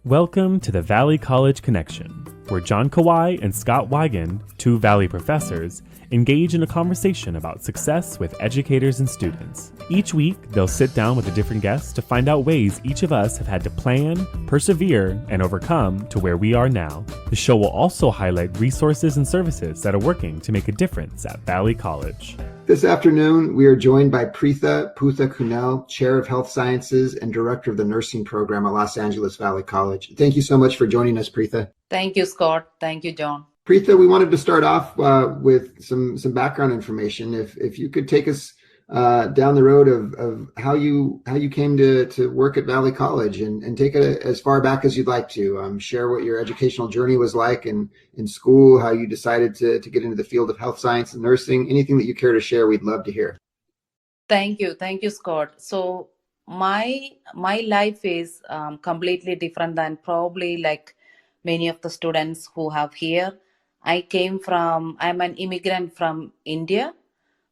Welcome to the Valley College Connection, where John Kawai and Scott Wigan, two Valley professors, engage in a conversation about success with educators and students. Each week, they'll sit down with a different guest to find out ways each of us have had to plan, persevere, and overcome to where we are now. The show will also highlight resources and services that are working to make a difference at Valley College. This afternoon, we are joined by Puthiakunnel, Chair of Health Sciences and Director of the Nursing Program at Los Angeles Valley College. Thank you so much for joining us, Preetha. Thank you, Scott. Thank you, John. Preetha, we wanted to start off with some background information. If you could take us down the road of how you came to work at Valley College and take it as far back as you'd like to. Share what your educational journey was like in school, how you decided to get into the field of health science and nursing. Anything that you care to share, we'd love to hear. Thank you, Scott. So my life is completely different than probably like many of the students who have here. I'm an immigrant from India.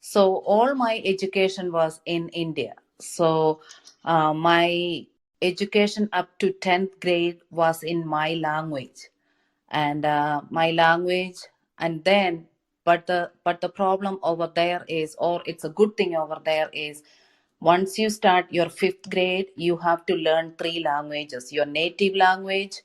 So all my education was in India. So my education up to 10th grade was in my language, and but the problem over there is, or it's a good thing over there is, once you start your 5th grade, you have to learn 3 languages: your native language,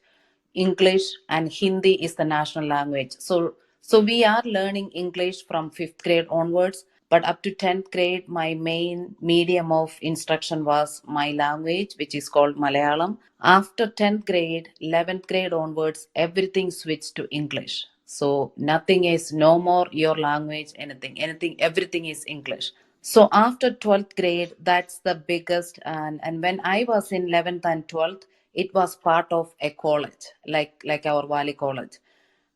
English, and Hindi is the national language. So we are learning English from 5th grade onwards, but up to 10th grade, my main medium of instruction was my language, which is called Malayalam. After 10th grade, 11th grade onwards, everything switched to English. So nothing is no more your language, everything is English. So after 12th grade, that's the biggest. And when I was in 11th and 12th, it was part of a college, like our Valley College.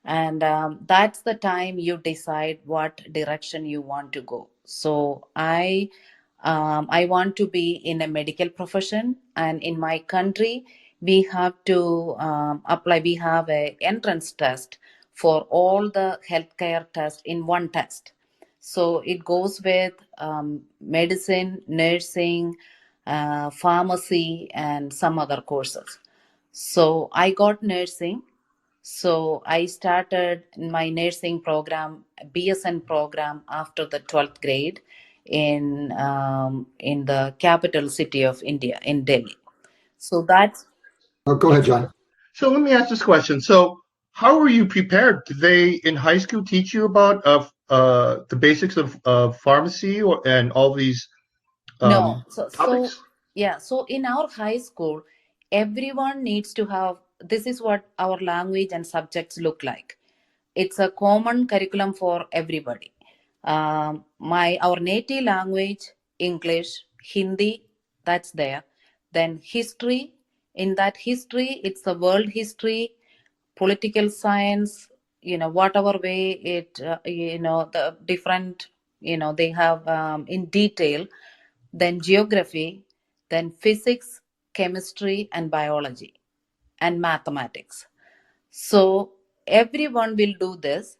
And that's the time you decide what direction you want to go. So I want to be in a medical profession, and in my country we have to apply. We have a entrance test for all the healthcare tests in one test. So it goes with medicine, nursing, pharmacy, and some other courses. So I got nursing. So I started my nursing program, BSN program, after the 12th grade in the capital city of India, in Delhi. So that's... Oh, go ahead, John. So let me ask this question. So how were you prepared? Did they in high school teach you about the basics of pharmacy and all these No. topics? So in our high school, everyone needs to have, this is what our language and subjects look like. It's a common curriculum for everybody. Our native language, English, Hindi, that's there. Then history. In that history, it's the world history, political science, whatever way it, the different, they have in detail. Then geography, then physics, chemistry, and biology, and mathematics. So everyone will do this.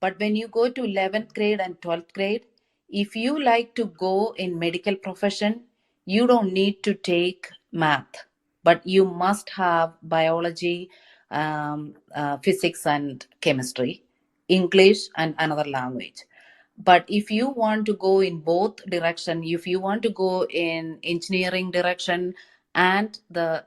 But when you go to 11th grade and 12th grade, if you like to go in medical profession, you don't need to take math, but you must have biology, physics and chemistry, English and another language. But if you want to go in both direction, if you want to go in engineering direction and the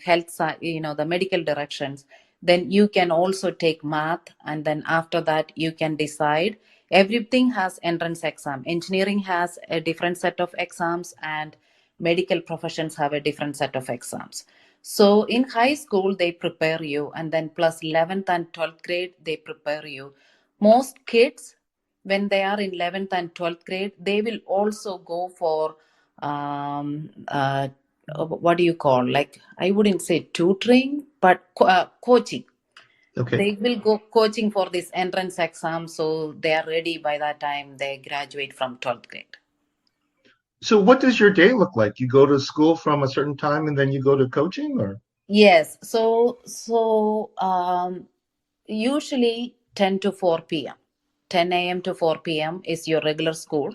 health side, the medical directions, then you can also take math, and then after that you can decide. Everything has entrance exam. Engineering has a different set of exams, and medical professions have a different set of exams. So in high school they prepare you, and then plus 11th and 12th grade they prepare you. Most kids, when they are in 11th and 12th grade, they will also go for what do you call, like, I wouldn't say tutoring, but coaching. Okay. They will go coaching for this entrance exam, so they are ready by that time they graduate from 12th grade. So what does your day look like? You go to school from a certain time and then you go to coaching, or? Yes. So usually 10 to 4 p.m. 10 a.m. to 4 p.m. is your regular school.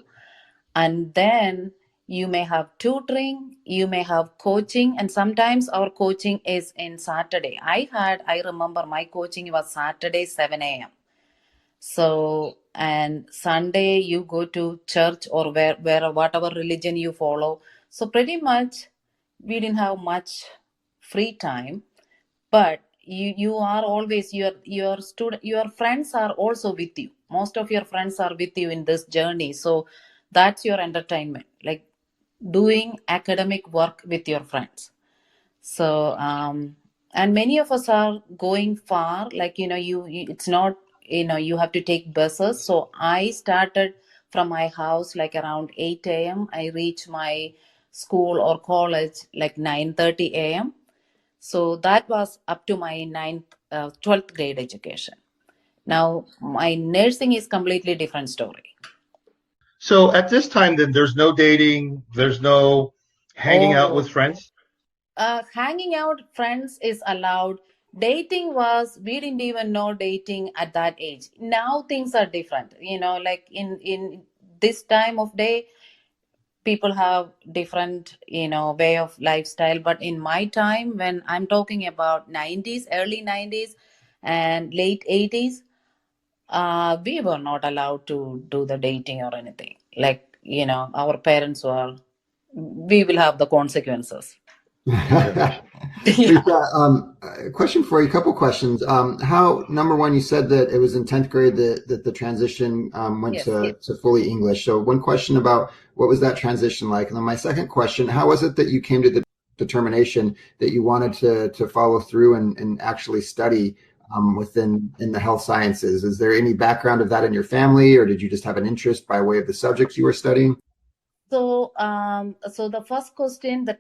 And then you may have tutoring, you may have coaching, and sometimes our coaching is in Saturday. I remember my coaching was Saturday 7 a.m. So, and Sunday you go to church or where whatever religion you follow. So pretty much we didn't have much free time, but you are always your student, your friends are also with you. Most of your friends are with you in this journey. So that's your entertainment, like doing academic work with your friends. So and many of us are going far, like you it's not, you have to take buses. So I started from my house like around 8 a.m. I reach my school or college like 9:30 a.m. So that was up to my 12th grade education. Now my nursing is completely different story. So at this time, then there's no dating, there's no hanging out with Oh, friends. hanging out friends is allowed. Dating was, we didn't even know dating at that age. Now things are different, like in this time of day, people have different way of lifestyle. But in my time, when I'm talking about 90s, early 90s and late 80s, we were not allowed to do the dating or anything. Like, our parents were, we will have the consequences. Yeah. Preeta, a question for you, a couple questions. How, number one, you said that it was in 10th grade that the transition went Yes. to fully English. So one question about what was that transition like? And then my second question, how was it that you came to the determination that you wanted to follow through and actually study in the health sciences? Is there any background of that in your family, or did you just have an interest by way of the subjects you were studying? So the first question, the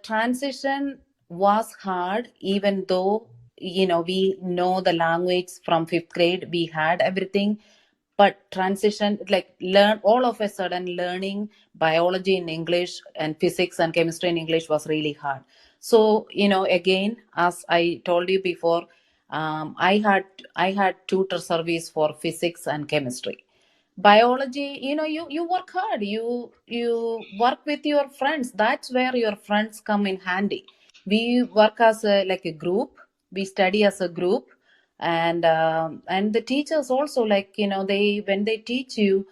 transition was hard, even though, we know the language from fifth grade, we had everything. But transition, like learn all of a sudden, learning biology in English and physics and chemistry in English was really hard. So, again, as I told you before, I had tutor service for physics and chemistry. Biology, you work hard, you work with your friends. That's where your friends come in handy. We work as like a group, we study as a group. And the teachers also, like, they, when they teach you,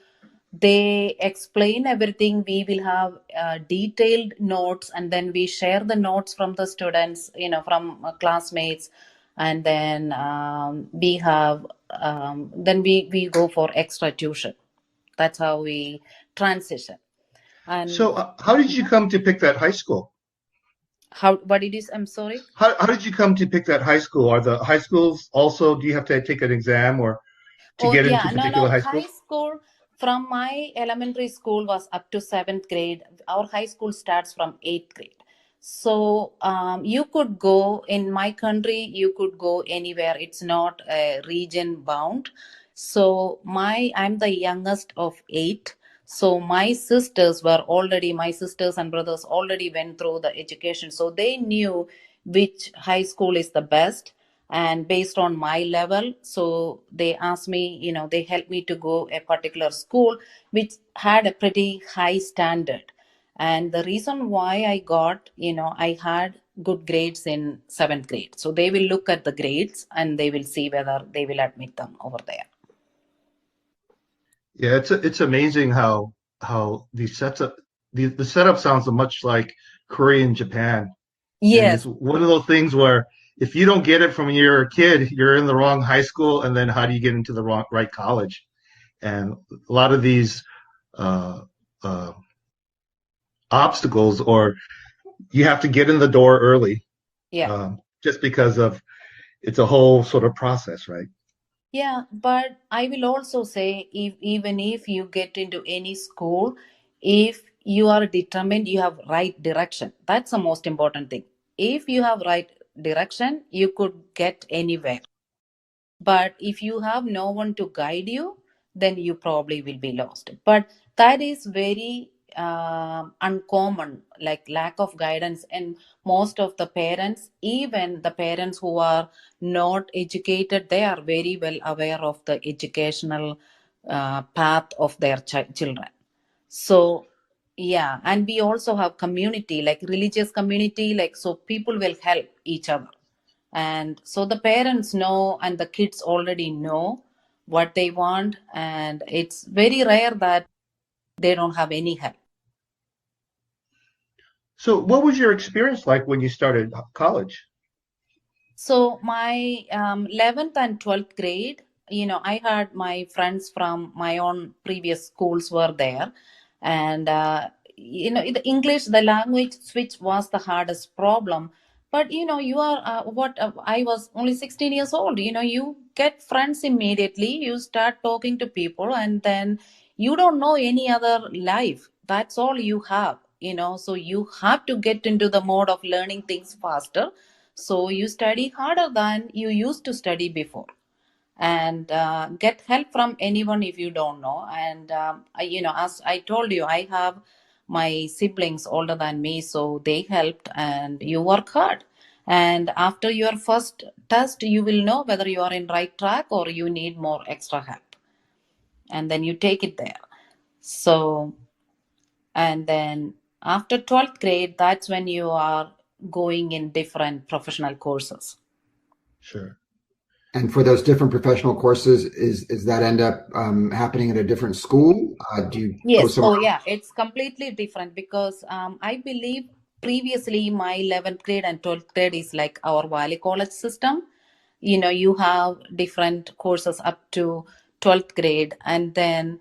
they explain everything. We will have detailed notes, and then we share the notes from the students, from classmates. And then we have then we go for extra tuition. That's how we transition. And So how did you come to pick that high school? how, what it is, I'm sorry. How did you come to pick that high school? Are the high schools also, do you have to take an exam or to Oh, get into yeah. No, particular no. high High schools? school, from my elementary school was up to seventh grade. Our high school starts from eighth grade. So you could go in my country, you could go anywhere. It's not region bound. So I'm the youngest of eight. So my sisters and brothers already went through the education. So they knew which high school is the best, and based on my level, so they asked me, they helped me to go a particular school which had a pretty high standard. And the reason why I got, I had good grades in seventh grade, so they will look at the grades and they will see whether they will admit them over there. Yeah, it's amazing how the setup sounds much like Korea and Japan. And it's Yes. one of those things where if you don't get it from when you're a kid, you're in the wrong high school, and then how do you get into the right college? And a lot of these uh, uh, obstacles, or you have to get in the door early, Yeah. just because of it's a whole sort of process, right? Yeah, but I will also say, if even if you get into any school, if you are determined, you have right direction. That's the most important thing. If you have right direction, you could get anywhere. But if you have no one to guide you, then you probably will be lost. But that is very uncommon, like lack of guidance. And most of the parents, even the parents who are not educated, they are very well aware of the educational path of their children. So Yeah, and we also have community, like religious community, like so people will help each other. And so the parents know and the kids already know what they want, and it's very rare that they don't have any help. So, what was your experience like when you started college? So my 11th and 12th grade, I had my friends from my own previous schools were there. And, the English, the language switch was the hardest problem. But, you are I was only 16 years old. You get friends immediately. You start talking to people, and then you don't know any other life. That's all you have, so you have to get into the mode of learning things faster, so you study harder than you used to study before, and get help from anyone if you don't know. And as I told you, I have my siblings older than me, so they helped, and you work hard. And after your first test, you will know whether you are in right track or you need more extra help, and then you take it there. So, and then after 12th grade, that's when you are going in different professional courses. Sure. And for those different professional courses, is that end up happening at a different school? Do you go Yes. somewhere Oh, else? yeah. It's completely different because I believe previously my 11th grade and 12th grade is like our Valley College system. You have different courses up to 12th grade. And then,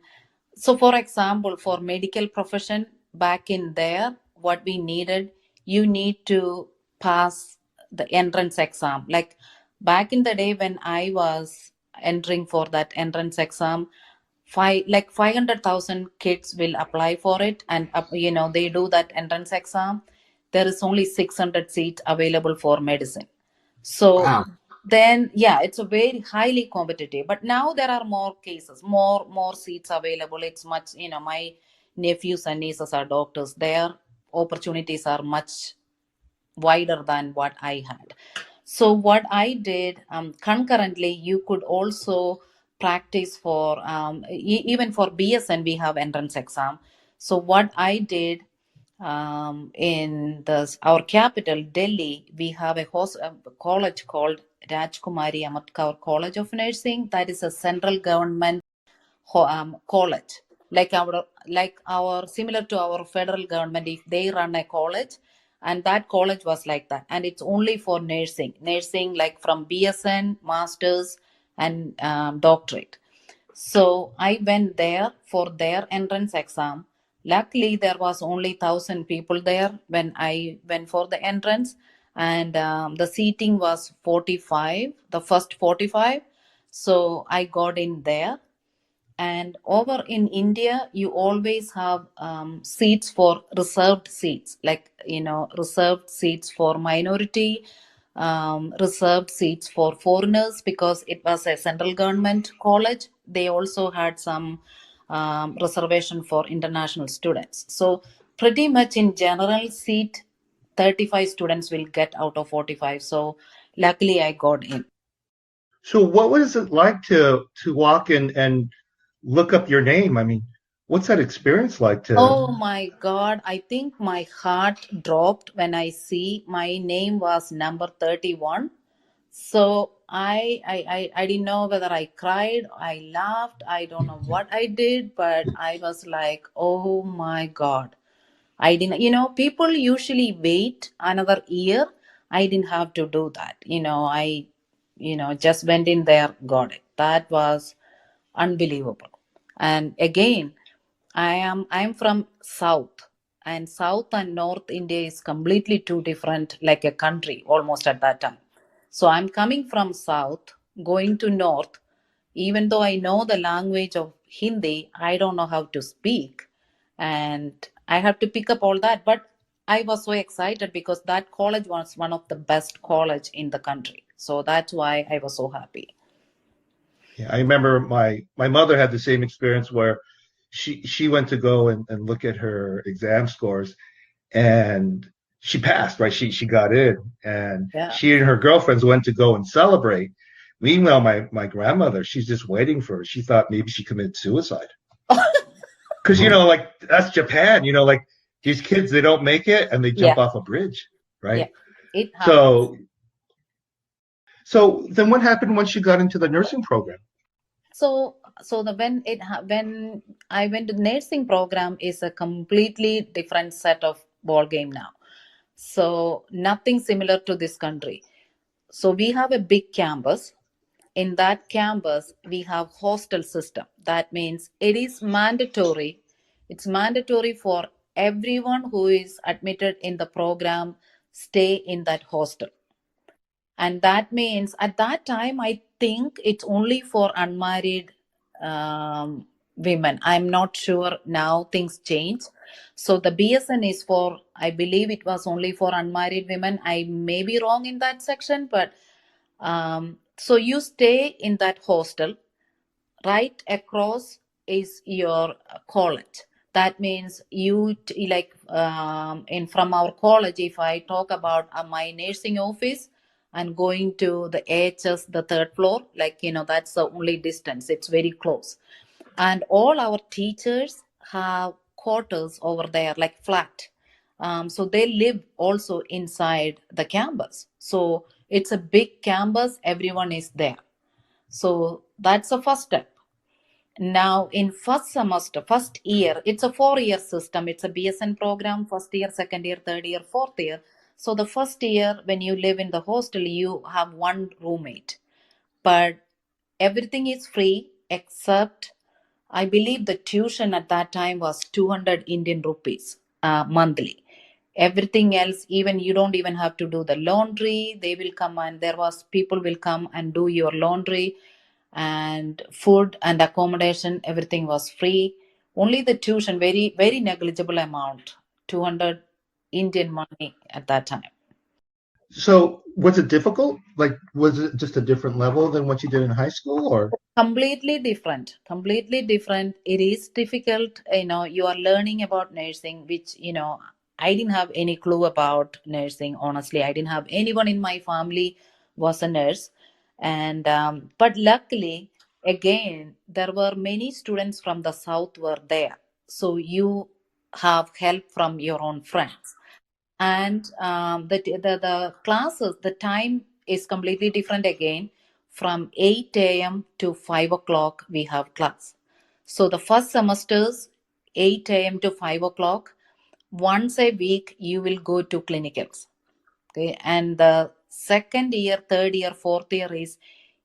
so for example, for medical profession back in there, what we needed, you need to pass the entrance exam. Like back in the day when I was entering for that entrance exam, 500,000 kids will apply for it, and they do that entrance exam. There is only 600 seats available for medicine. So Wow. then, yeah, it's a very highly competitive. But now there are more cases, more seats available. It's much, my nephews and nieces are doctors. Their opportunities are much wider than what I had. So what I did, concurrently, you could also practice for even for BSN we have entrance exam. So what I did, in our capital Delhi, we have a college called Rajkumari Amatkaur College of Nursing. That is a central government college, like our similar to our federal government, if they run a college. And that college was like that, and it's only for nursing like from BSN masters and doctorate. So I went there for their entrance exam. Luckily, there was only 1,000 people there when I went for the entrance, and the seating was 45, the first 45. So I got in there. And over in India, you always have seats for reserved seats, like, reserved seats for minority, reserved seats for foreigners, because it was a central government college. They also had some reservation for international students. So, pretty much in general, seat 35 students will get out of 45. So, luckily, I got in. So, what was it like to walk in and look up your name? I mean, what's that experience like to? Oh my God, I think my heart dropped when I see my name was number 31. So I didn't know whether I cried, I laughed, I don't know what I did, but I was like, oh my God. I didn't, people usually wait another year. I didn't have to do that. Just went in there, got it. That was unbelievable. And again, I'm from South, and South and North India is completely two different, like a country almost at that time. So I'm coming from South, going to North. Even though I know the language of Hindi, I don't know how to speak, and I have to pick up all that. But I was so excited because that college was one of the best college in the country. So that's why I was so happy. Yeah, I remember my mother had the same experience where she went to go and look at her exam scores, and she passed, right? She got in, and Yeah. she and her girlfriends went to go and celebrate. Meanwhile, my grandmother, she's just waiting for her. She thought maybe she committed suicide. Because, like that's Japan, like these kids, they don't make it and they jump Yeah, off a bridge, right? yeah, it happens. So then what happened once you got into the nursing program? So when I went to nursing program is a completely different set of ball game now. So nothing similar to this country. So we have a big campus. In that campus, we have hostel system. That means it is mandatory. It's mandatory for everyone who is admitted in the program stay in that hostel. And that means at that time, I think it's only for unmarried women. I'm not sure now, things change. So the BSN is for, I believe it was only for unmarried women. I may be wrong in that section, but so you stay in that hostel. Right across is your college. That means like in from our college, if I talk about my nursing office and going to the AHS, the third floor, like that's the only distance. It's very close. And all our teachers have quarters over there, like flat. So they live also inside the campus. So it's a big campus, everyone is there. So that's the first step. Now, in first semester, first year, it's a 4-year system. It's a BSN program, first year, second year, third year, fourth year. So the first year, when you live in the hostel, you have one roommate. But everything is free except, I believe the tuition at that time was 200 Indian rupees monthly. Everything else, even you don't even have to do the laundry. They will come and people will come and do your laundry, and food and accommodation, everything was free. Only the tuition, very, very negligible amount, 200 Indian money at that time. So was it difficult? Like, was it just a different level than what you did in high school, or? Completely different. It is difficult. You are learning about nursing, which, I didn't have any clue about nursing. Honestly, I didn't have anyone in my family was a nurse. And, but luckily, again, there were many students from the South were there. So you have help from your own friends. And the classes, the time is completely different again. From 8 a.m. to 5 o'clock, we have class. So the first semesters, 8 a.m. to 5 o'clock, once a week, you will go to clinicals. Okay. And the second year, third year, fourth year is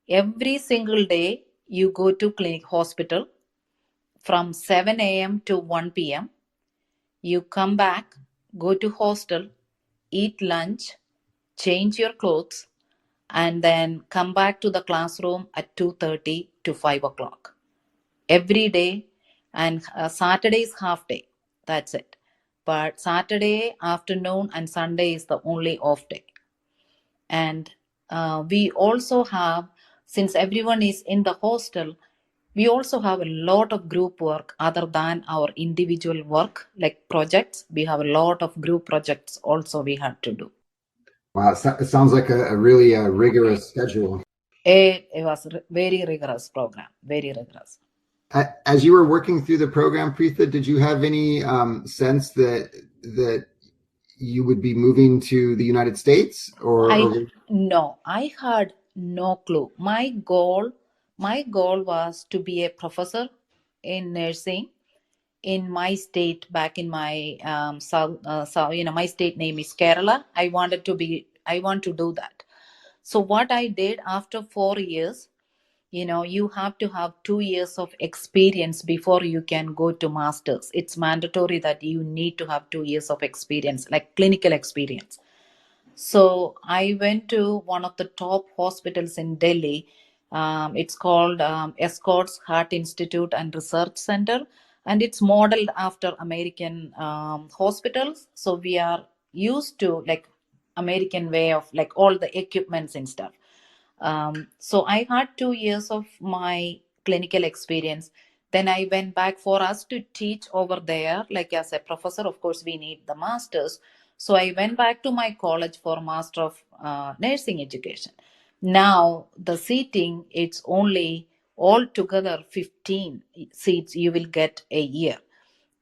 every single day you go to clinic hospital from 7 a.m. to 1 p.m. You come back, go to hostel, eat lunch, change your clothes, and then come back to the classroom at 2:30 to 5 o'clock every day. And Saturday is half day. That's it. But Saturday afternoon and Sunday is the only off day. And we also have, since everyone is in the hostel, we also have a lot of group work other than our individual work, like projects. We have a lot of group projects also we had to do. Wow, it sounds like a really rigorous schedule. It was very rigorous program, very rigorous. As you were working through the program, Preetha, did you have any sense that you would be moving to the United States, No, I had no clue. My goal was to be a professor in nursing in my state, back in my south. My state name is Kerala. I want to do that. So what I did after 4 years, you have to have 2 years of experience before you can go to masters. It's mandatory that you need to have 2 years of experience, like clinical experience. So I went to one of the top hospitals in Delhi. It's called Escorts Heart Institute and Research Center, and it's modeled after American hospitals. So we are used to like American way of like all the equipments and stuff. So I had 2 years of my clinical experience. Then I went back for us to teach over there, like as a professor. Of course, we need the masters. So I went back to my college for Master of Nursing Education. Now the seating, it's only altogether 15 seats you will get a year.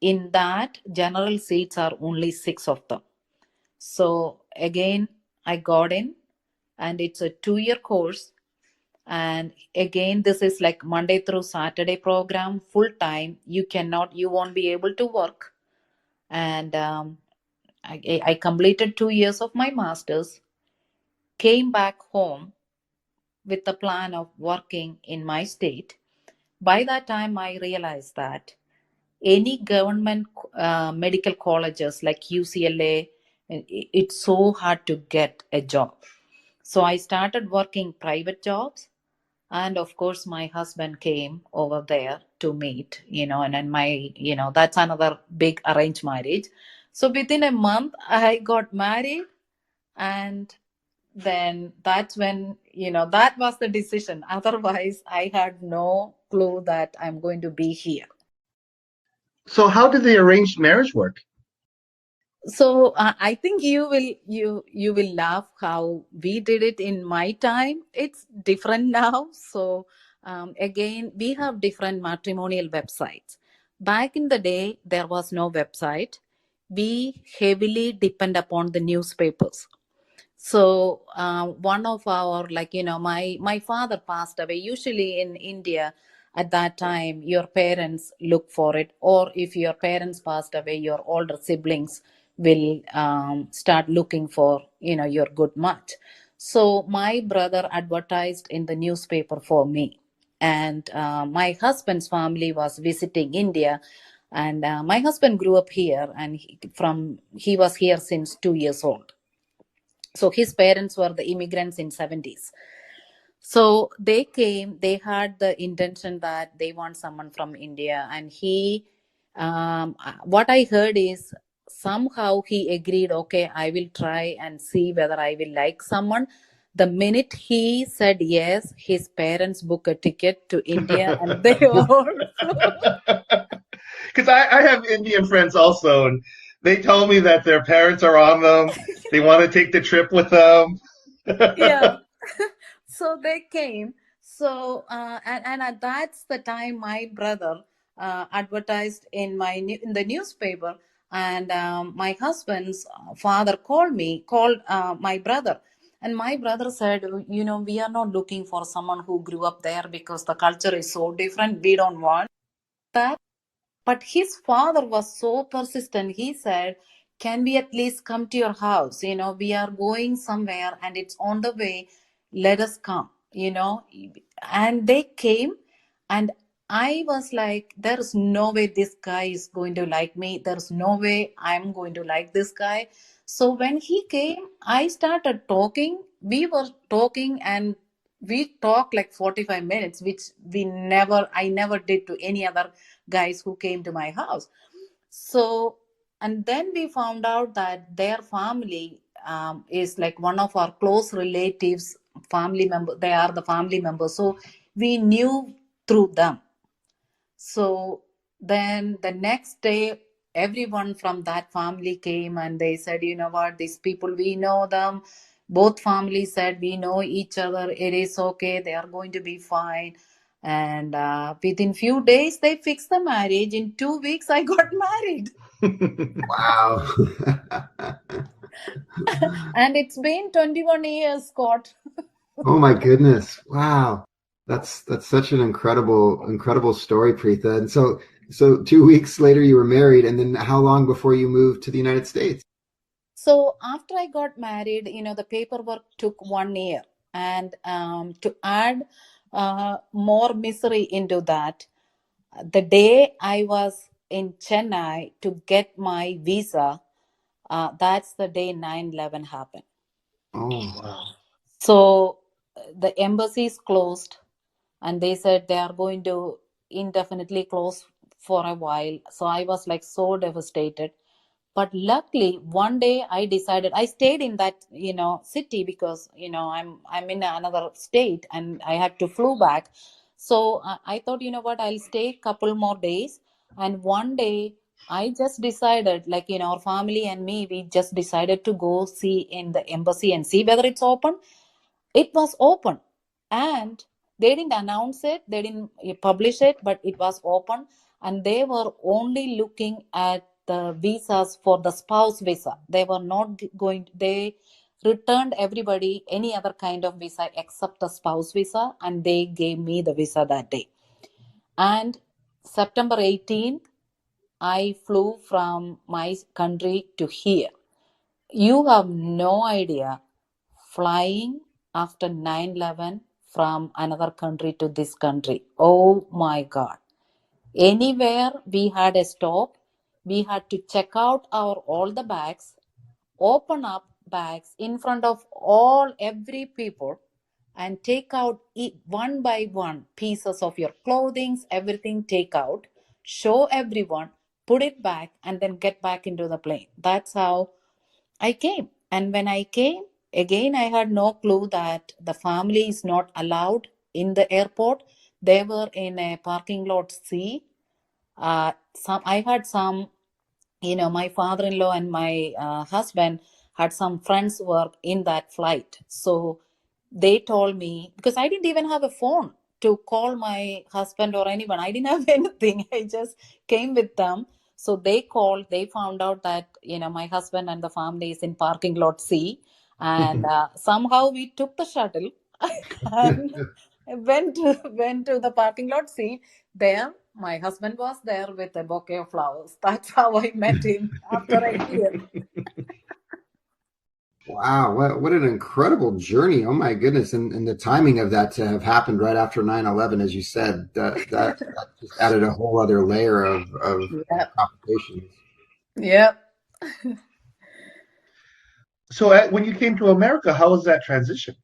In that, general seats are only 6 of them. So again, I got in, and it's a 2-year course. And again, this is like Monday through Saturday program, full time. You won't be able to work. And I completed 2 years of my master's, came back home with the plan of working in my state. By that time, I realized that any government medical colleges like UCLA, it's so hard to get a job. So I started working private jobs. And of course, my husband came over there to meet, and then that's another big arranged marriage. So within a month, I got married. And then that's when, that was the decision. Otherwise, I had no clue that I'm going to be here. So how did the arranged marriage work? So I think you will laugh how we did it in my time. It's different now. So again, we have different matrimonial websites. Back in the day, there was no website. We heavily depend upon the newspapers. So one of our, my father passed away. Usually in India at that time, your parents look for it, or if your parents passed away, your older siblings will start looking for your good match. So my brother advertised in the newspaper for me. And my husband's family was visiting India. And my husband grew up here, and he was here since 2 years old. So his parents were the immigrants in 70s. So they came, they had the intention that they want someone from India. And what I heard is somehow he agreed, okay, I will try and see whether I will like someone. The minute he said yes, his parents booked a ticket to India, and they also. Because I have Indian friends also, and they tell me that their parents are on them. They want to take the trip with them. Yeah. So they came. So and that's the time my brother advertised in the newspaper. And my husband's father called my brother. And my brother said, we are not looking for someone who grew up there, because the culture is so different. We don't want that. But his father was so persistent. He said, can we at least come to your house? We are going somewhere and it's on the way. Let us come. And they came. And I was like, there's no way this guy is going to like me. There's no way I'm going to like this guy. So when he came, I started talking. We were talking, and we talked like 45 minutes, which I never did to any other guys who came to my house. So, and then we found out that their family is like one of our close relatives, family member. They are the family members. So we knew through them. So then the next day, everyone from that family came, and they said, you know what, these people, we know them. Both families said, we know each other. It is okay. They are going to be fine. And within few days, they fixed the marriage. In 2 weeks, I got married. Wow. And it's been 21 years, Scott. Oh my goodness. Wow. That's such an incredible story, Preetha. And so 2 weeks later you were married, and then how long before you moved to the United States? So after I got married, the paperwork took 1 year. And to add more misery into that, the day I was in Chennai to get my visa, that's the day 9/11 happened. Oh, wow. So the embassy is closed, and they said they are going to indefinitely close for a while. So I was like so devastated. But luckily, one day I decided, I stayed in that city, because I'm in another state and I had to flew back. So I thought, what, I'll stay a couple more days. And one day I just decided, like, our family and me, we just decided to go see in the embassy and see whether it's open. It was open, and they didn't announce it, they didn't publish it, but it was open. and they were only looking at the visas for the spouse visa. They were not going, they returned everybody any other kind of visa except the spouse visa, and they gave me the visa that day. And September 18th, I flew from my country to here. You have no idea, flying after 9/11 from another country to this country. Oh my God. Anywhere we had a stop, we had to check out our all the bags, open up bags in front of every people, and take out one by one pieces of your clothing, everything take out, show everyone, put it back, and then get back into the plane. That's how I came. And when I came, again, I had no clue that the family is not allowed in the airport. They were in a parking lot C. I had some, my father-in-law and my husband had some friends who were in that flight. So they told me, because I didn't even have a phone to call my husband or anyone. I didn't have anything. I just came with them. So they called, they found out that, my husband and the family is in parking lot C. And somehow we took the shuttle and went to the parking lot C. There, my husband was there with a bouquet of flowers. That's how I met him after a year. Wow, what an incredible journey. Oh my goodness. And the timing of that to have happened right after 9/11, as you said, that just added a whole other layer of Yep. complications. Yep. So when you came to America, how was that transition?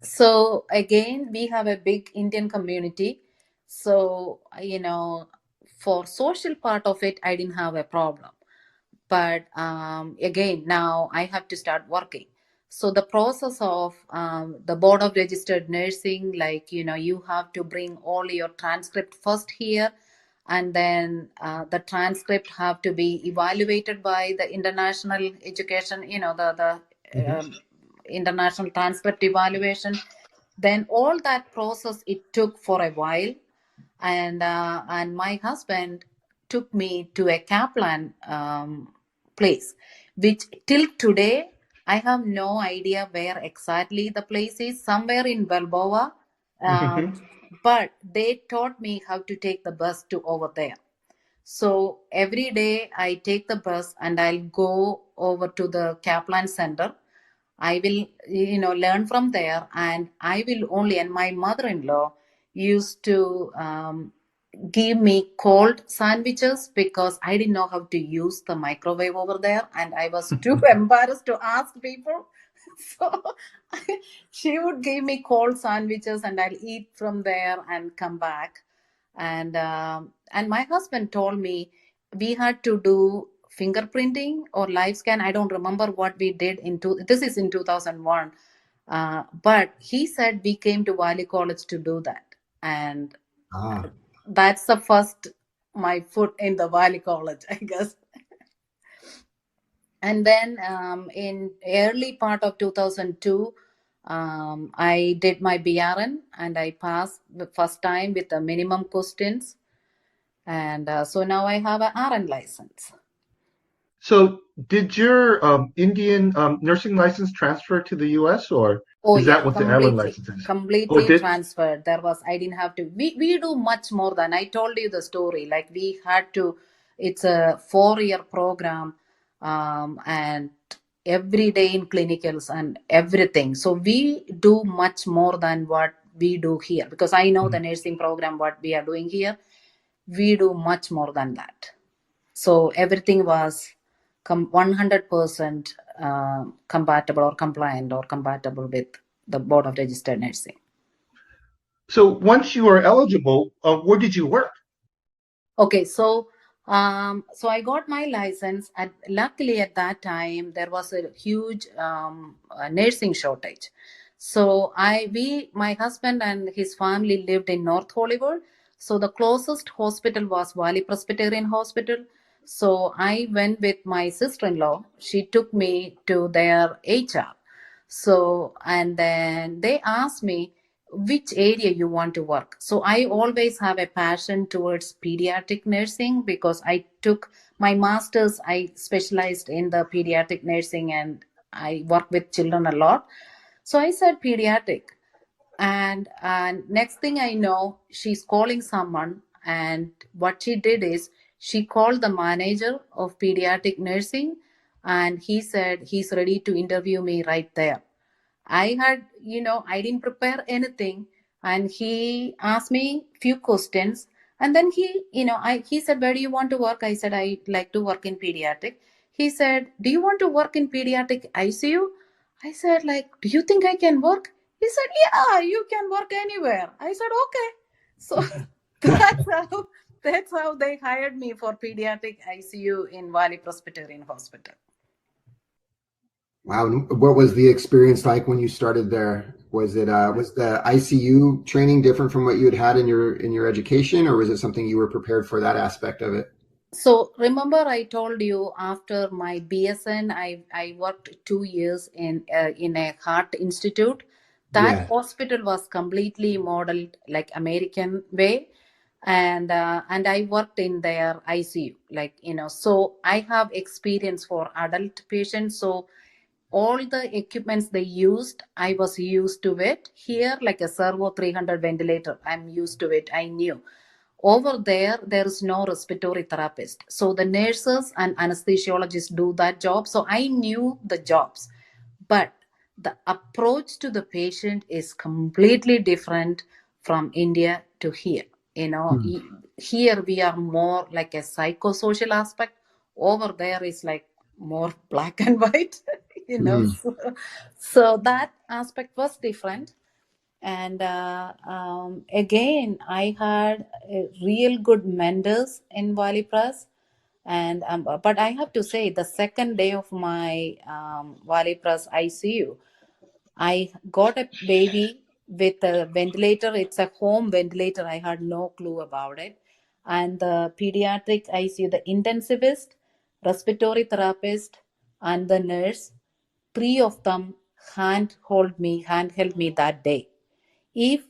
So again, we have a big Indian community. So, for social part of it, I didn't have a problem. But again, now I have to start working. So the process of the board of registered nursing, like, you have to bring all your transcript first here, and then the transcript have to be evaluated by the international education, the international transcript evaluation. Then all that process, it took for a while. And my husband took me to a Kaplan place, which till today I have no idea where exactly the place is. Somewhere in Balboa, but they taught me how to take the bus to over there. So every day I take the bus and I'll go over to the Kaplan Center. I will, learn from there, and I will only, and my mother-in-law used to give me cold sandwiches because I didn't know how to use the microwave over there, and I was too embarrassed to ask people. So she would give me cold sandwiches, and I'll eat from there and come back. And my husband told me we had to do fingerprinting or live scan. I don't remember what we did this is in 2001. But he said we came to Valley College to do that. And that's the first my foot in the Valley College, I guess. And then in early part of 2002, I did my BRN and I passed the first time with the minimum questions. And so now I have an RN license. So did your Indian nursing license transfer to the U.S. or is that what the RN license is? Completely transferred. I didn't have to. We do much more than I told you the story. Like we had to. It's a 4-year program, and every day in clinicals and everything. So we do much more than what we do here, because I know the nursing program what we are doing here. We do much more than that. So everything was 100% compatible or compliant or compatible with the Board of Registered Nursing. So once you were eligible, where did you work? Okay, so I got my license. Luckily, at that time, there was a huge nursing shortage. So my husband and his family lived in North Hollywood. So the closest hospital was Valley Presbyterian Hospital. So I went with my sister-in-law. She took me to their HR. So, and then they asked me, which area you want to work. So I always have a passion towards pediatric nursing because I took my master's. I specialized in the pediatric nursing and I work with children a lot. So I said pediatric. And next thing I know, she's calling someone. And what she did is she called the manager of pediatric nursing, and he said he's ready to interview me right there. I had, I didn't prepare anything. And he asked me few questions. And then he said, where do you want to work? I said, I like to work in pediatric. He said, do you want to work in pediatric ICU? I said, like, do you think I can work? He said, yeah, you can work anywhere. I said, okay. So that's how they hired me for pediatric ICU in Valley Presbyterian Hospital. Wow. What was the experience like when you started there? Was the ICU training different from what you had in your education, or was it something you were prepared for, that aspect of it? So remember I told you after my BSN, I worked 2 years in a heart institute. That Yeah. hospital was completely modeled like American way. And I worked in their ICU, so I have experience for adult patients. So all the equipments they used, I was used to it. Here, like a servo 300 ventilator, I'm used to it. I knew. Over there is no respiratory therapist. So the nurses and anesthesiologists do that job. So I knew the jobs. But the approach to the patient is completely different from India to here. Here we are more like a psychosocial aspect. Over there is like more black and white. Hmm. So that aspect was different. And again, I had real good mentors in Valley Press. And but I have to say, the second day of my Valley Press ICU, I got a baby with a ventilator. It's a home ventilator. I had no clue about it. And the pediatric ICU, the intensivist, respiratory therapist, and the nurse, three of them handheld me that day. If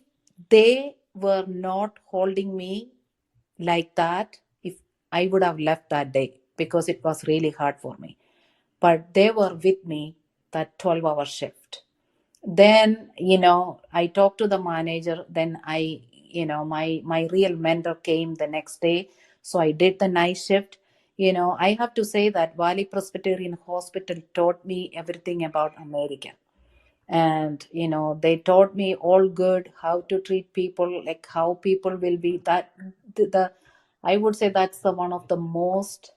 they were not holding me like that, if I would have left that day because it was really hard for me. But they were with me that 12-hour shift. Then, I talked to the manager. Then my real mentor came the next day. So I did the night shift. I have to say that Valley Presbyterian Hospital taught me everything about America. And they taught me all good, how to treat people, like how people will be. That the I would say that's the one of the most.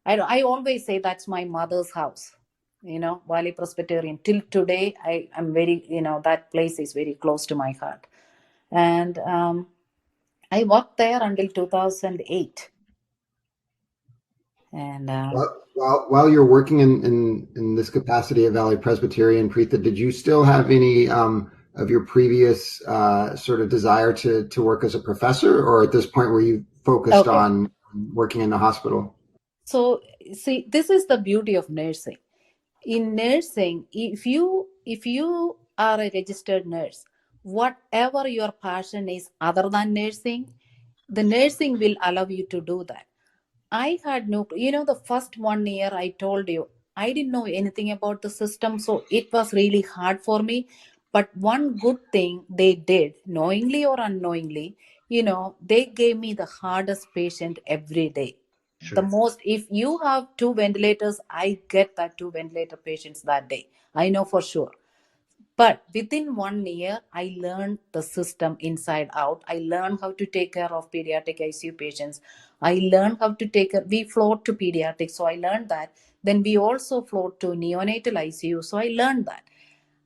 I always say that's my mother's house. Valley Presbyterian, till today I am very, that place is very close to my heart. And I worked there until 2008. And While you're working in this capacity at Valley Presbyterian, Preetha, did you still have any of your previous sort of desire to work as a professor, or at this point were you focused okay, on working in the hospital? so see, this is the beauty of nursing. In nursing, if you are a registered nurse, whatever your passion is other than nursing, the nursing will allow you to do that. I had no, the first 1 year I told you, I didn't know anything about the system, so it was really hard for me. But one good thing they did, knowingly or unknowingly, they gave me the hardest patient every day. The Sure. most, if you have two ventilators, I get that two ventilator patients that day. I know for sure. But within 1 year, I learned the system inside out. I learned how to take care of pediatric ICU patients. I learned how to take care. We float to pediatrics, so I learned that. Then we also float to neonatal ICU, so I learned that.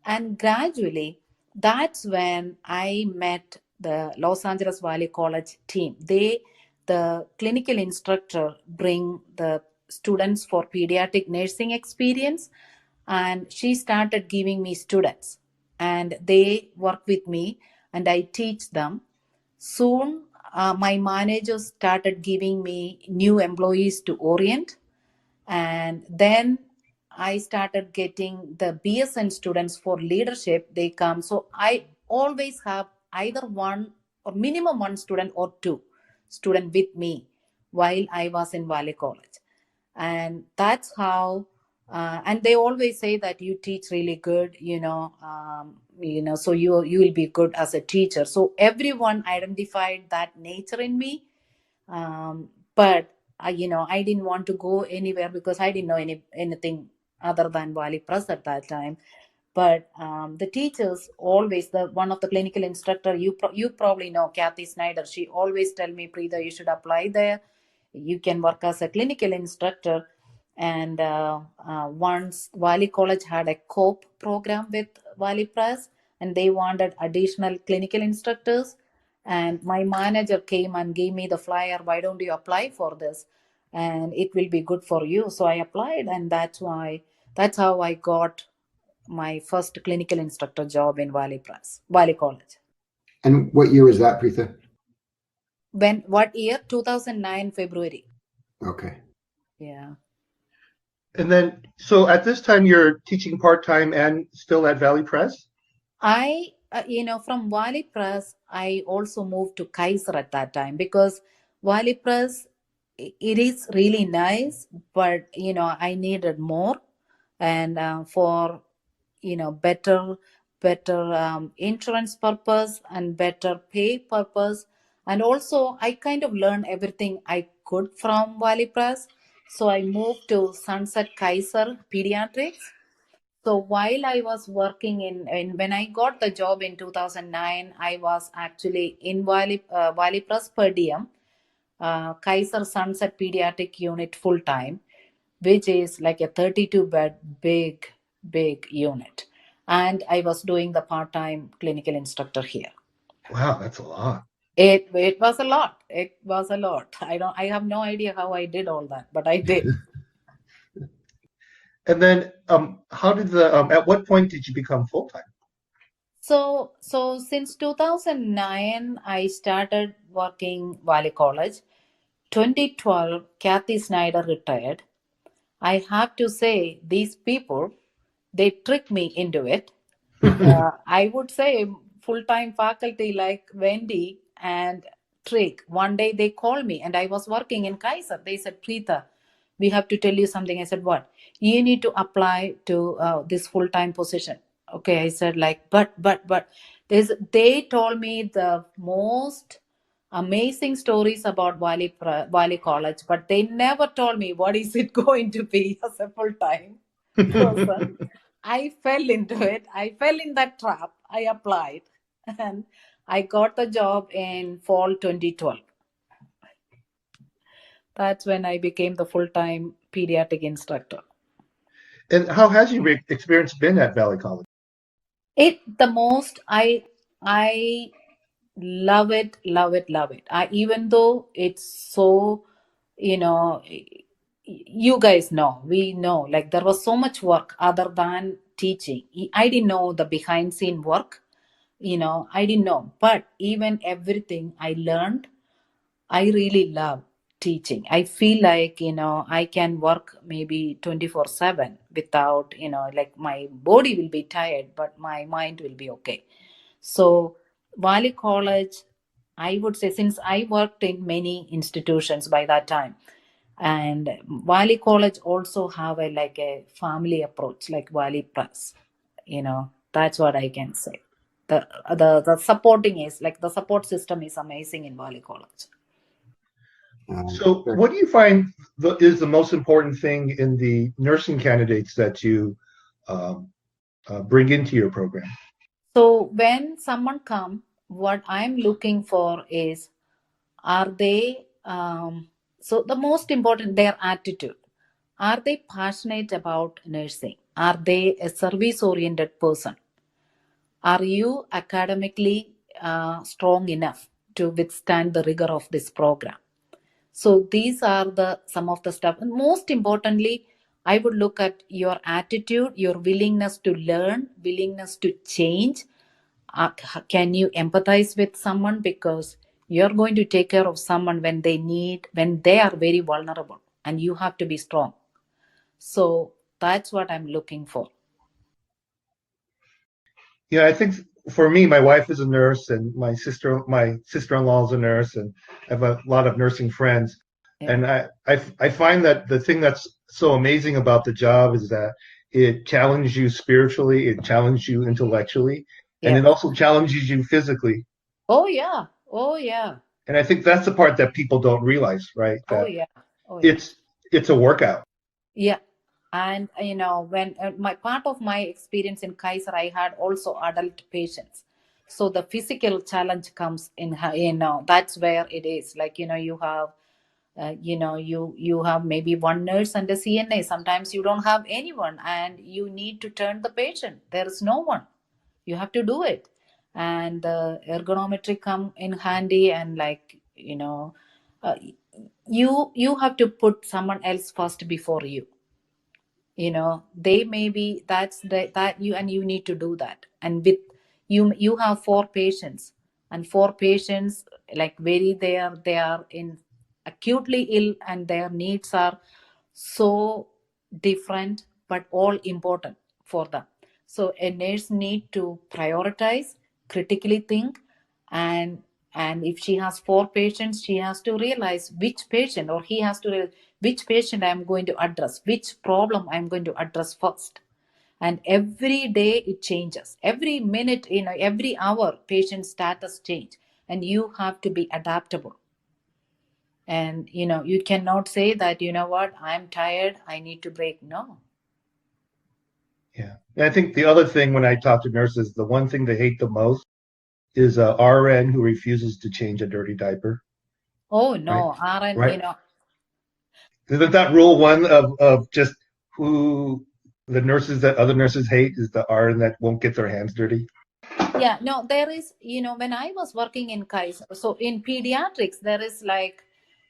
And gradually, that's when I met the Los Angeles Valley College team. The clinical instructor, bring the students for pediatric nursing experience, and she started giving me students, and they work with me, and I teach them. Soon, my managers started giving me new employees to orient, and then I started getting the BSN students for leadership. They come. So I always have either one or minimum one student or two student with me while I was in Valley College. And that's how and they always say that you teach really good, so you will be good as a teacher. So everyone identified that nature in me. But I didn't want to go anywhere because I didn't know anything other than Valley Press at that time. But the teachers always, the one of the clinical instructor, you probably know Kathy Snyder. She always tell me, Preetha, you should apply there. You can work as a clinical instructor. And once Valley College had a COPE program with Valley Press, and they wanted additional clinical instructors. And my manager came and gave me the flyer. Why don't you apply for this? And it will be good for you. So I applied, and that's how I got my first clinical instructor job in Valley College. And what year was that, Preetha? What year? 2009 February. Okay. Yeah. And then, so at this time, you're teaching part-time and still at Valley Press? I, from Valley Press, I also moved to Kaiser at that time because Valley Press, it is really nice, but, I needed more. And for, better insurance purpose and better pay purpose. And also, I kind of learned everything I could from Valley Press. So I moved to Sunset Kaiser Pediatrics. So while I was working in when I got the job in 2009, I was actually in Valley Press per diem, Kaiser Sunset Pediatric Unit full time, which is like a 32-bed big unit. And I was doing the part-time clinical instructor here. Wow, that's a lot. It was a lot. It was a lot. I have no idea how I did all that, but I did. And then, at what point did you become full-time? So since 2009, I started working Valley College. 2012, Kathy Snyder retired. I have to say, these people, they tricked me into it. I would say full-time faculty like Wendy and Trick. One day they called me and I was working in Kaiser. They said, Preetha, we have to tell you something. I said, what? You need to apply to this full-time position. Okay, I said but they told me the most amazing stories about Valley College, but they never told me what is it going to be as a full-time person. I fell into it. I fell in that trap. I applied and I got the job in fall 2012. That's when I became the full-time pediatric instructor. And how has your experience been at Valley College? I love it. Even though it's so, you guys know, we know, like there was so much work other than teaching. I didn't know the behind scene work, I didn't know. But even everything I learned, I really love teaching. I feel like, I can work maybe 24/7 without, like my body will be tired, but my mind will be okay. So, Valley College, I would say, since I worked in many institutions by that time, and Valley College also have a family approach, like Valley Press. That's what I can say. The supporting is like the support system is amazing in Valley College. So what do you find is the most important thing in the nursing candidates that you bring into your program? So when someone come, what I'm looking for is, are they, so the most important, their attitude. Are they passionate about nursing? Are they a service-oriented person? Are you academically strong enough to withstand the rigor of this program? So these are some of the stuff. And most importantly, I would look at your attitude, your willingness to learn, willingness to change. Can you empathize with someone? Because you're going to take care of someone when they are very vulnerable, and you have to be strong. So that's what I'm looking for. Yeah, I think for me, my wife is a nurse, and my sister-in-law is a nurse, and I have a lot of nursing friends. Yeah. And I find that the thing that's so amazing about the job is that it challenges you spiritually, it challenges you intellectually, and Yeah. it also challenges you physically. Oh yeah. Oh yeah. And I think that's the part that people don't realize, right? Oh That yeah. Oh yeah. it's a workout. Yeah. And when my part of my experience in Kaiser, I had also adult patients. So the physical challenge comes in, that's where it is. Like, you have, you have maybe one nurse and a CNA. Sometimes you don't have anyone and you need to turn the patient. There is no one. You have to do it. And the ergonometry come in handy, and like, uh, you have to put someone else first before you. They may be, that you, and you need to do that. And with you have four patients, and four patients, like, they are in acutely ill, and their needs are so different but all important for them. So a nurse need to prioritize, critically think, and if she has four patients, she has to realize which patient, or he has to realize which patient I'm going to address, which problem I'm going to address first. And every day it changes, every minute, every hour patient status change, and you have to be adaptable. And you cannot say that, what, I'm tired, I need to break. No. Yeah. And I think the other thing when I talk to nurses, the one thing they hate the most is a RN who refuses to change a dirty diaper. Oh Right? no, RN, Right? Isn't that rule one of just who the nurses that other nurses hate is the RN that won't get their hands dirty? yeah, no, there is, when I was working in Kaiser, so in pediatrics, there is like,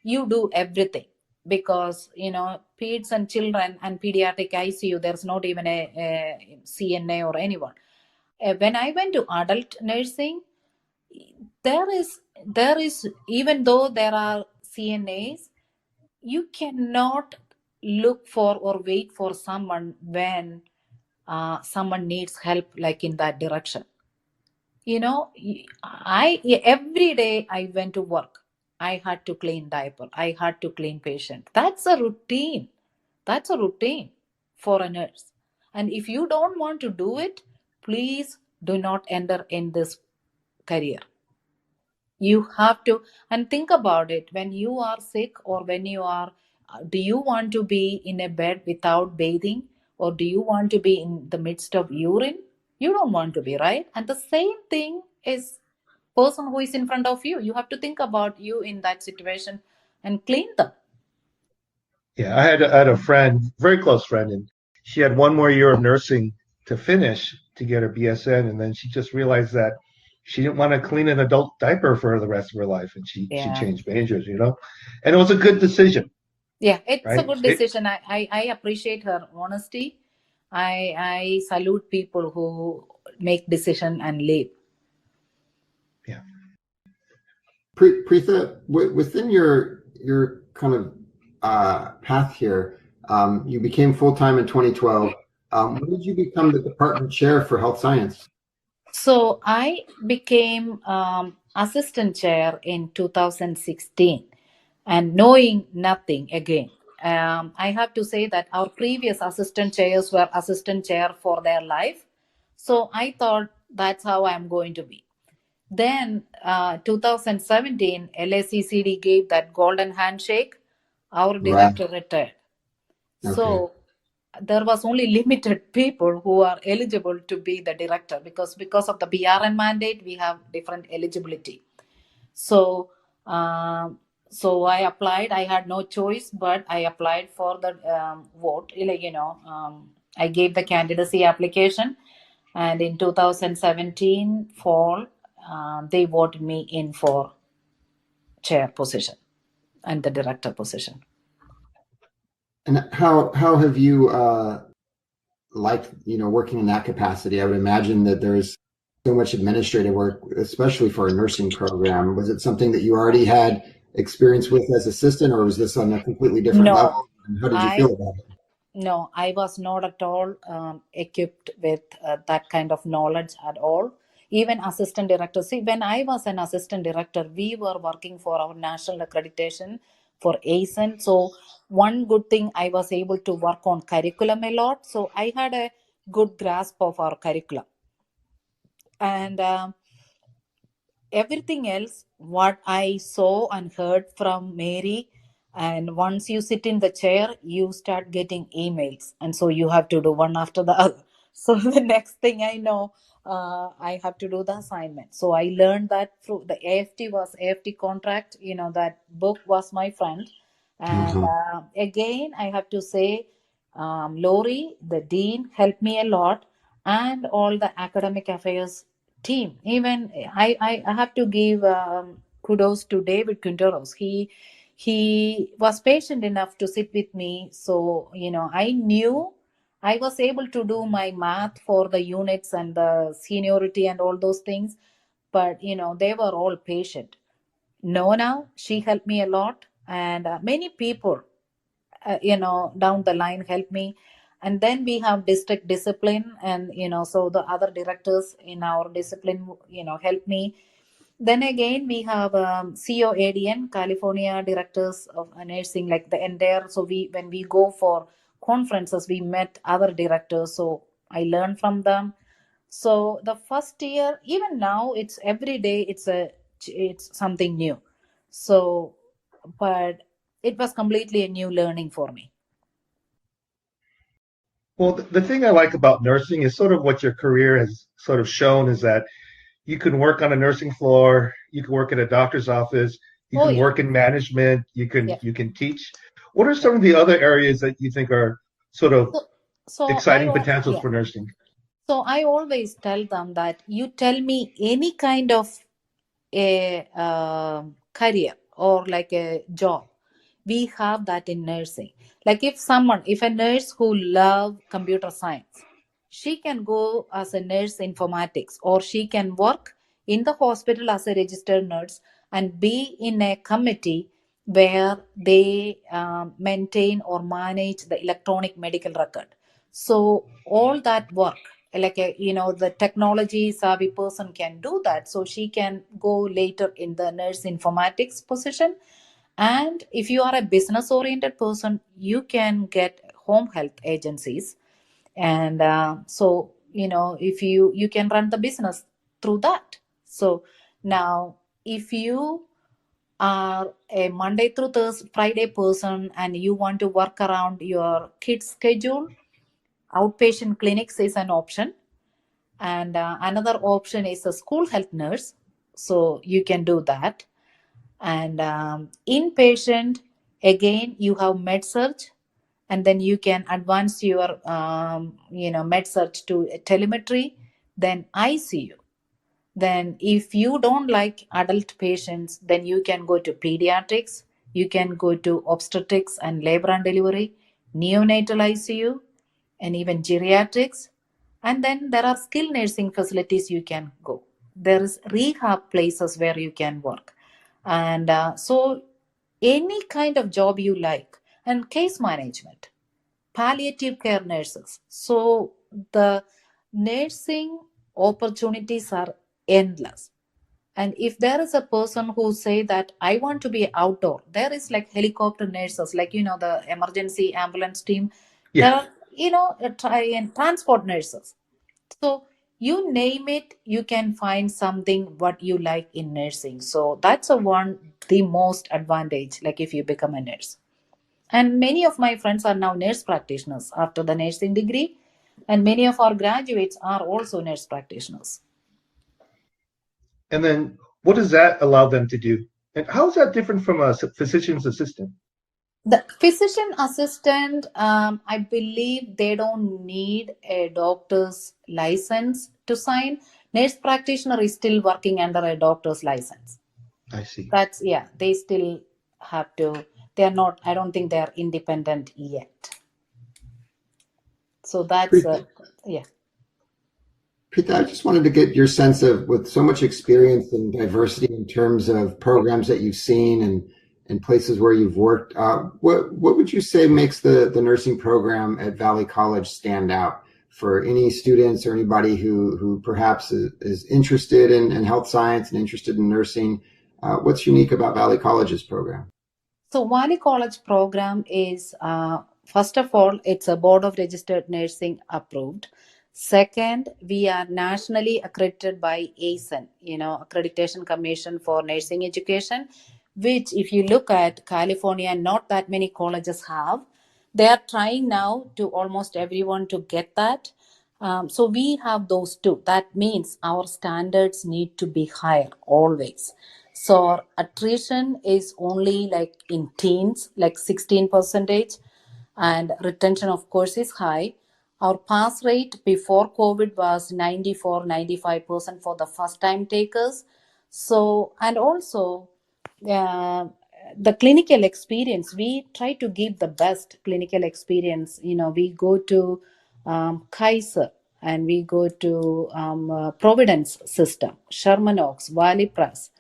you do everything, because, peds and children and pediatric ICU, there's not even a CNA or anyone. When I went to adult nursing, there is, even though there are CNAs, you cannot look for or wait for someone when someone needs help, like in that direction. I every day I went to work, I had to clean diaper, I had to clean patient. That's a routine for a nurse. And if you don't want to do it, please do not enter in this career. You have to, and think about it, when you are sick, or when you are, do you want to be in a bed without bathing, or do you want to be in the midst of urine? You don't want to be, right? And the same thing is person who is in front of you. You have to think about you in that situation and clean them. Yeah, I had a friend, very close friend, and she had one more year of nursing to finish to get her BSN, and then she just realized that she didn't want to clean an adult diaper for the rest of her life, and she Yeah. changed majors, and it was a good decision, Yeah, it's a right? good decision. I appreciate her honesty. I salute people who make decision and leave. Yeah. Preetha, within your kind of path here, you became full-time in 2012. When did you become the department chair for health science? So I became assistant chair in 2016, and knowing nothing again. I have to say that our previous assistant chairs were assistant chair for their life. So I thought that's how I'm going to be. Then 2017, LACCD gave that golden handshake. Our director retired. Okay. So there was only limited people who are eligible to be the director, because of the BRN mandate, we have different eligibility. So so I applied. I had no choice, but I applied for the vote. I gave the candidacy application, and in 2017 fall, they voted me in for chair position and the director position. And how have you liked working in that capacity? I would imagine that there's so much administrative work, especially for a nursing program. Was it something that you already had experience with as assistant, or was this on a completely different level? And how did you feel about it? No, I was not at all equipped with that kind of knowledge at all. even assistant director. See, when I was an assistant director, we were working for our national accreditation for ASIN. So one good thing, I was able to work on curriculum a lot. So I had a good grasp of our curriculum. And everything else, what I saw and heard from Mary, and once you sit in the chair, you start getting emails. And so you have to do one after the other. So the next thing I know, I have to do the assignment. So I learned that through the AFT was AFT contract. That book was my friend. And again, I have to say, Lori, the dean, helped me a lot, and all the academic affairs team. Even I have to give kudos to David Quinteros. He was patient enough to sit with me. So, I knew I was able to do my math for the units and the seniority and all those things. But, they were all patient. Nona, she helped me a lot. And many people, down the line help me. And then we have district discipline, and so the other directors in our discipline help me. Then again we have COADN, California Directors of Nursing, like the entire. So when we go for conferences, we met other directors, so I learned from them. So the first year, even now, it's every day it's something new. So, but it was completely a new learning for me. Well, the thing I like about nursing is sort of what your career has sort of shown is that you can work on a nursing floor, you can work at a doctor's office, you can work in management, you can teach. What are some of the other areas that you think are sort of exciting potentials for nursing? So I always tell them that you tell me any kind of a career or like a job, we have that in nursing. Like if a nurse who love computer science, she can go as a nurse informatics, or she can work in the hospital as a registered nurse and be in a committee where they maintain or manage the electronic medical record. So all that work, like the technology savvy person can do that. So she can go later in the nurse informatics position. And if you are a business oriented person, you can get home health agencies. And so if you can run the business through that. So now if you are a Monday through Thursday Friday person and you want to work around your kids schedule, outpatient clinics is an option. And another option is a school health nurse, so you can do that. And inpatient, again you have med surg, and then you can advance your med surg to telemetry, then ICU. Then if you don't like adult patients, then you can go to pediatrics, you can go to obstetrics and labor and delivery, neonatal ICU, and even geriatrics. And then there are skilled nursing facilities you can go. There is rehab places where you can work. And so any kind of job you like. And case management, palliative care nurses. So the nursing opportunities are endless. And if there is a person who say that I want to be outdoor, there is like helicopter nurses, like the emergency ambulance team. Yeah. There are transport nurses. So you name it, you can find something what you like in nursing. So that's the most advantage, like if you become a nurse. And many of my friends are now nurse practitioners after the nursing degree, and many of our graduates are also nurse practitioners. And then what does that allow them to do? And how is that different from a physician's assistant? The physician assistant, I believe they don't need a doctor's license to sign. Nurse practitioner is still working under a doctor's license. I see. They still have to, they are not, I don't think they are independent yet. So that's, Preetha, I just wanted to get your sense of, with so much experience and diversity in terms of programs that you've seen and places where you've worked, what would you say makes the nursing program at Valley College stand out for any students or anybody who perhaps is interested in health science and interested in nursing, what's unique about Valley College's program? So Valley College program is, first of all, it's a Board of Registered Nursing approved. Second, we are nationally accredited by ASN, Accreditation Commission for Nursing Education, which if you look at California, not that many colleges have. They are trying now to almost everyone to get that. So we have those two. That means our standards need to be higher always. So our attrition is only like in teens, like 16%, and retention, of course, is high. Our pass rate before COVID was 94-95% for the first time takers. So, and also the clinical experience, we try to give the best clinical experience. We go to Kaiser, and we go to Providence System, Sherman Oaks, Valley Press.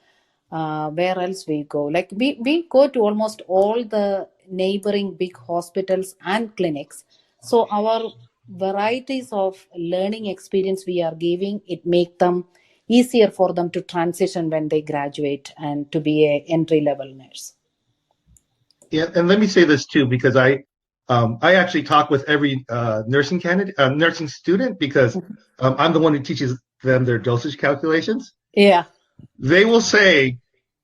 Where else we go? Like we go to almost all the neighboring big hospitals and clinics. So our varieties of learning experience we are giving, it make them easier for them to transition when they graduate and to be a entry level nurse. Yeah, and let me say this too, because I actually talk with every nursing candidate, nursing student, because I'm the one who teaches them their dosage calculations. Yeah. They will say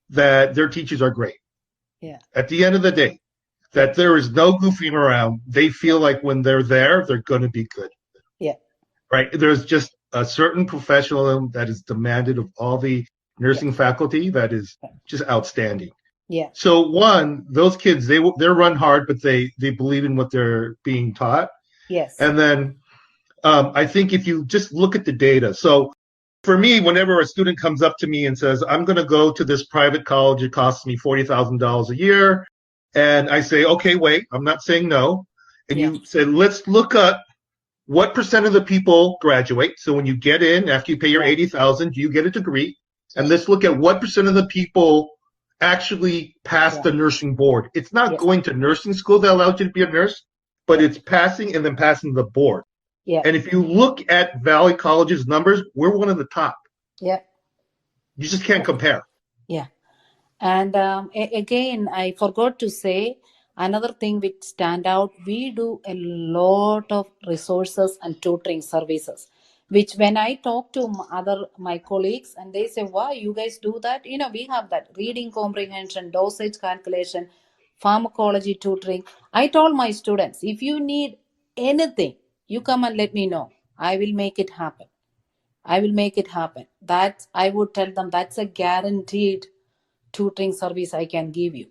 that their teachers are great. Yeah. At the end of the day, that there is no goofing around. They feel like when they're there, they're going to be good. Yeah. Right. There's just a certain professionalism that is demanded of all the nursing faculty that is just outstanding. Yeah. So one, those kids, they run hard, but they believe in what they're being taught. Yes. And then I think if you just look at the data, so for me, whenever a student comes up to me and says, I'm going to go to this private college, it costs me $40,000 a year. And I say, okay, wait, I'm not saying no. And you say, let's look at what percent of the people graduate. So when you get in, after you pay your $80,000, you get a degree. And let's look at what percent of the people actually pass the nursing board. It's not going to nursing school that allows you to be a nurse, but it's passing and then passing the board. Yeah. And if you look at Valley College's numbers, we're one of the top. Yeah. You just can't compare. Yeah. And again, I forgot to say another thing which stand out. We do a lot of resources and tutoring services, which when I talk to my colleagues and they say, "Why you guys do that?" We have that reading comprehension, dosage calculation, pharmacology tutoring. I told my students, if you need anything, you come and let me know. I will make it happen. I will make it happen. That I would tell them that's a guaranteed tutoring service I can give you.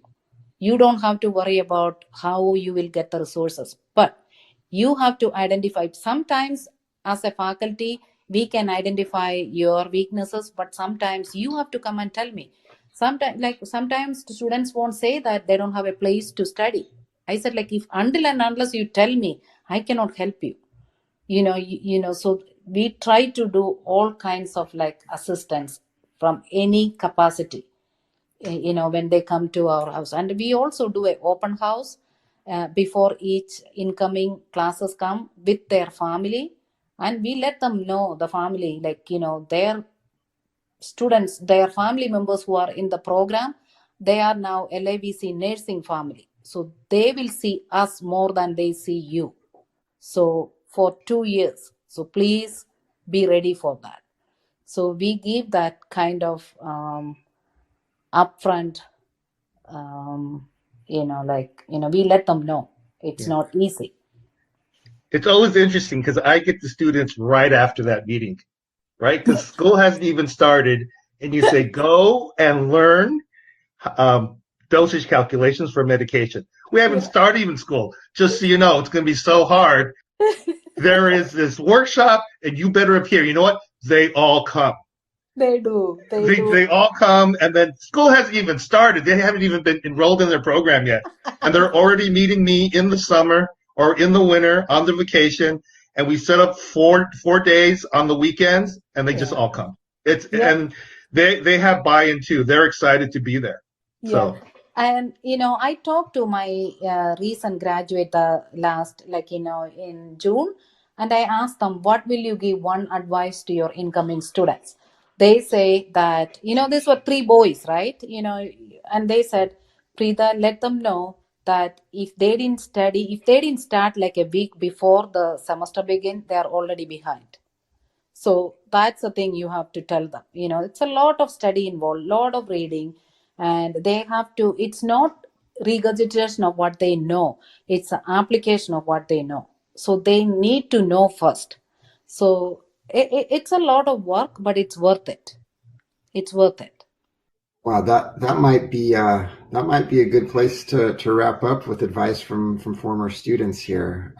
You don't have to worry about how you will get the resources, but you have to identify. Sometimes as a faculty, we can identify your weaknesses, but sometimes you have to come and tell me. Sometimes the students won't say that they don't have a place to study. I said, like, if until and unless you tell me, I cannot help you. So we try to do all kinds of like assistance from any capacity, when they come to our house. And we also do an open house before each incoming classes come with their family, and we let them know, the family, like, their students, their family members who are in the program, they are now LAVC nursing family, so they will see us more than they see you. So for 2 years, so please be ready for that. So we give that kind of upfront, we let them know it's not easy. It's always interesting because I get the students right after that meeting, right? Because school hasn't even started, and you say, go and learn dosage calculations for medication. We haven't started even school. Just so you know, it's going to be so hard. There is this workshop, and you better appear. You know what? They all come. They do. They all come, and then school hasn't even started. They haven't even been enrolled in their program yet. And they're already meeting me in the summer or in the winter on the vacation. And we set up four days on the weekends, and they just all come. And they have buy-in too. They're excited to be there. So. And, I talked to my recent graduate in June, And I asked them, what will you give one advice to your incoming students? They say that, these were 3 boys, right? And they said, Preetha, let them know that if they didn't study, if they didn't start like a week before the semester begin, they are already behind. So that's the thing you have to tell them. It's a lot of study involved, lot of reading, and they have to, it's not regurgitation of what they know, it's an application of what they know. So they need to know first. So it's a lot of work, but it's worth it. It's worth it. Wow, that might be a good place to wrap up with advice from former students here.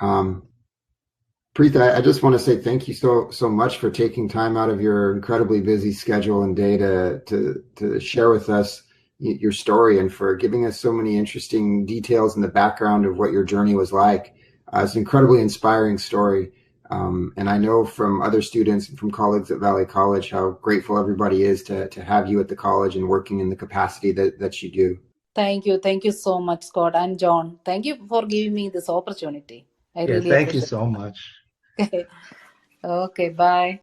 Preetha, I just want to say thank you so much for taking time out of your incredibly busy schedule and day to share with us your story, and for giving us so many interesting details in the background of what your journey was like. It's an incredibly inspiring story. And I know from other students and from colleagues at Valley College how grateful everybody is to have you at the college and working in the capacity that you do. Thank you. Thank you so much, Scott and John. Thank you for giving me this opportunity. I Yeah, really thank you appreciate so much. it. Okay, bye.